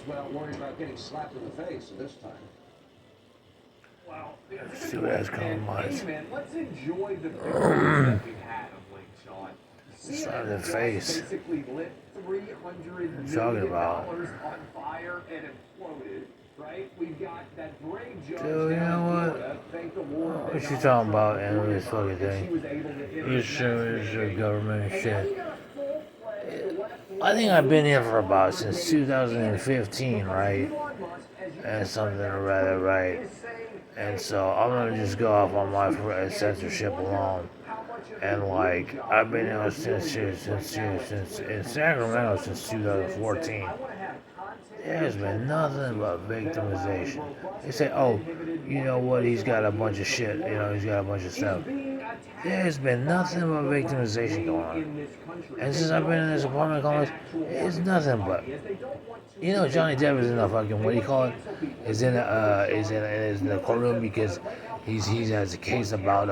without worrying about getting slapped in the face this time. Well, See what that's compromised. hey man, let's enjoy the victories that we've had of late, Sean. Slap in the face. Basically lit $300 Talking million about. on fire and imploded. Right? We've got that brave judge Dude, you know what? Thank the Lord. What you talking about, and this fucking thing? You sure is your government shit. I think I've been here for about since 2015, right? And something or rather, right? And so I'm gonna just go off on my censorship alone. And like I've been here since in Sacramento since 2014. There's been nothing but victimization. They say, oh, you know what, he's got a bunch of shit, you know, he's got a bunch of stuff. There's been nothing but victimization going on. And since I've been in this apartment complex, it's nothing but. You know, Johnny Depp is in the fucking, what do you call it? Is in the courtroom because he has a case about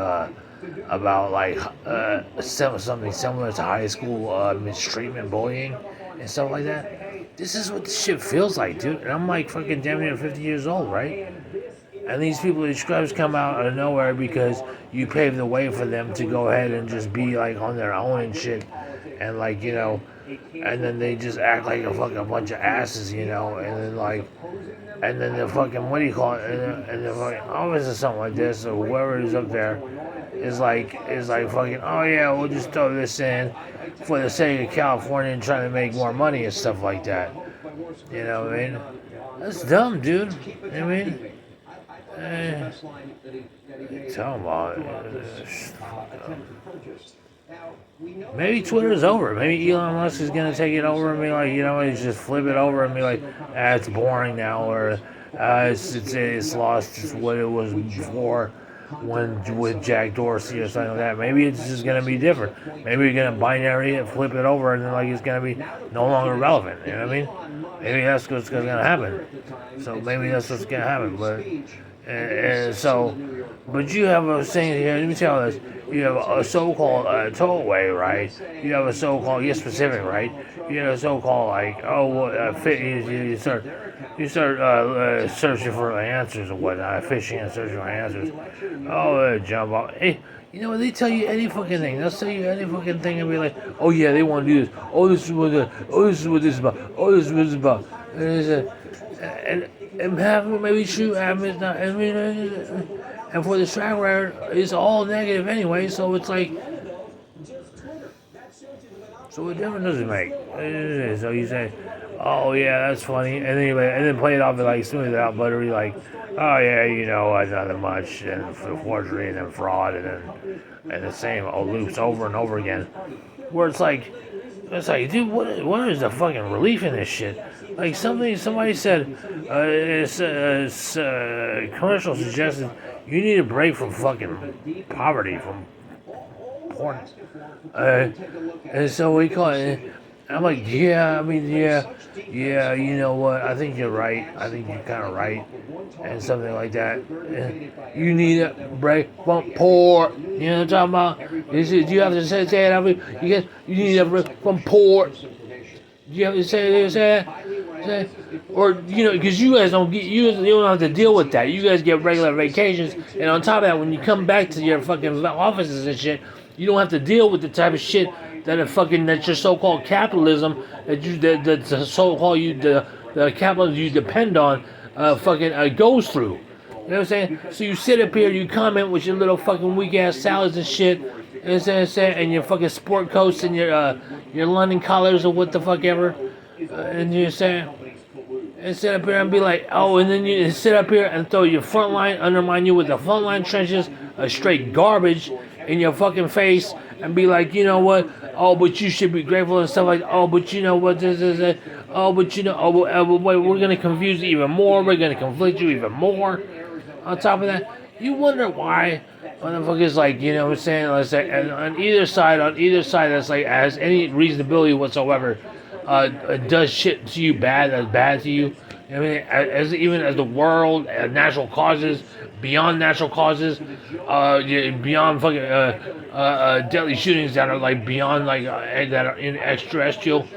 like something similar to high school mistreatment, bullying, and stuff like that. This is what this shit feels like, dude. And I'm like fucking damn near 50 years old, right? And these people, these scrubs come out of nowhere because you paved the way for them to go ahead and just be like on their own and shit. And like, you know, and then they just act like a fucking bunch of asses, you know, and then the fucking, what do you call it? And the fucking office or something like this, or whoever is up there, is like fucking, oh yeah, we'll just throw this in for the sake of California and trying to make more money and stuff like that. You know what I mean? That's dumb, dude. You know what I mean? Tell them about maybe Twitter's over. Maybe Elon Musk is gonna take it over and be like, you know, he's just flip it over and be like, it's boring now, or it's lost just what it was before when with Jack Dorsey or something like that. Maybe it's just gonna be different. Maybe you're gonna binary it, flip it over, and then like it's gonna be no longer relevant. You know what I mean? Maybe that's what's gonna happen. So maybe that's what's gonna happen. But but you have a thing here. Let me tell you this. You have a so-called tollway, right? You have a so-called, you're specific, right? You have a so-called like, you start searching for answers or whatnot, fishing and searching for answers. Oh, jump off. Hey, you know what? They tell you any fucking thing. They'll tell you any fucking thing and be like, oh yeah, they want to do this. Oh, this is what this is about. Oh, this is what this is about. And half of it may be true, half of it's not. And for the track record, it's all negative anyway, so it's like, so what difference does it make? So you say, oh yeah, that's funny, and then play it off and like smooth it out, buttery, like, oh yeah, you know, nothing much, and forgery and then fraud, and the same old loops over and over again, where it's like, dude, what is the fucking relief in this shit? Like somebody said, commercial suggested you need a break from fucking poverty, from porn. And so we call it. I'm like, yeah, I mean, yeah, you know what? I think you're right. I think you're kind of right, and something like that. You need a break from poor. You know what I'm talking about? Do you have to say it? I mean, you need a break from poor. Do you have to say it? Or, you know, because you guys don't have to deal with that. You guys get regular vacations, and on top of that, when you come back to your fucking offices and shit, you don't have to deal with the type of shit that your so-called capitalism that the so-called the capitalism you depend on goes through. You know what I'm saying? So you sit up here, you comment with your little fucking weak ass salads and shit, and your fucking sport coats and your London collars or what the fuck ever. And you're saying, and sit up here and be like, oh, and then you sit up here and throw your front line, undermine you with the front line trenches, straight garbage in your fucking face, and be like, you know what? Oh, but you should be grateful and stuff like, oh, but you know what? This is it. Oh, but you know, wait, we're gonna confuse you even more. We're gonna conflict you even more. On top of that, you wonder why motherfuckers, like, you know what I'm saying? Let's say, and on either side, that's like has any reasonability whatsoever. Does shit to you bad to you. I mean, as the world, natural causes, beyond natural causes, beyond fucking deadly shootings that are like beyond like that are in extraterrestrial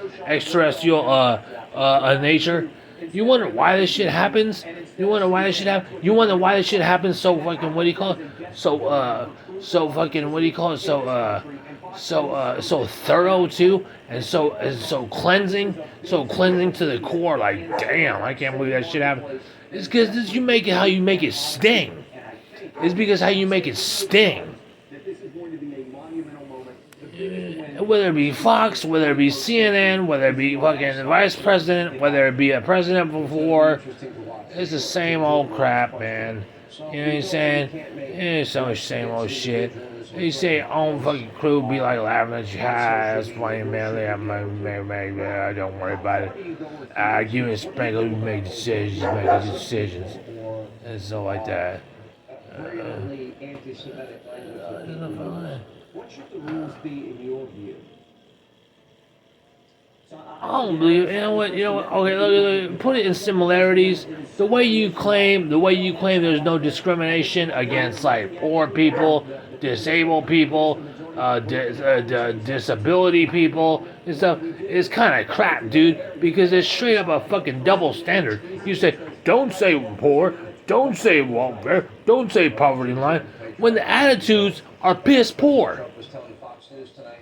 nature. You wonder why this shit happens? You wonder why this shit happens? You wonder why this shit happens so fucking, what do you call it? So fucking, what do you call it? So thorough too, and so cleansing, to the core. Like, damn, I can't believe that shit happened. It's because you make it how you make it sting. It's because how you make it sting. Whether it be Fox, whether it be CNN, whether it be fucking the vice president, whether it be a president before, it's the same old crap, man. You know what I'm saying? It's so much same old shit. You say own fucking crew be like laughing at you, that's funny, man. Don't worry about it. You and Sprinkle, you make decisions, and so like that. What should the rules be in your view? I don't believe. You know what? Okay, look, put it in similarities. The way you claim there's no discrimination against like poor people, disabled people, disability people and stuff is kind of crap, dude. Because it's straight up a fucking double standard. You say, don't say poor, don't say welfare, don't say poverty line, when the attitudes are piss poor. Was telling Fox News tonight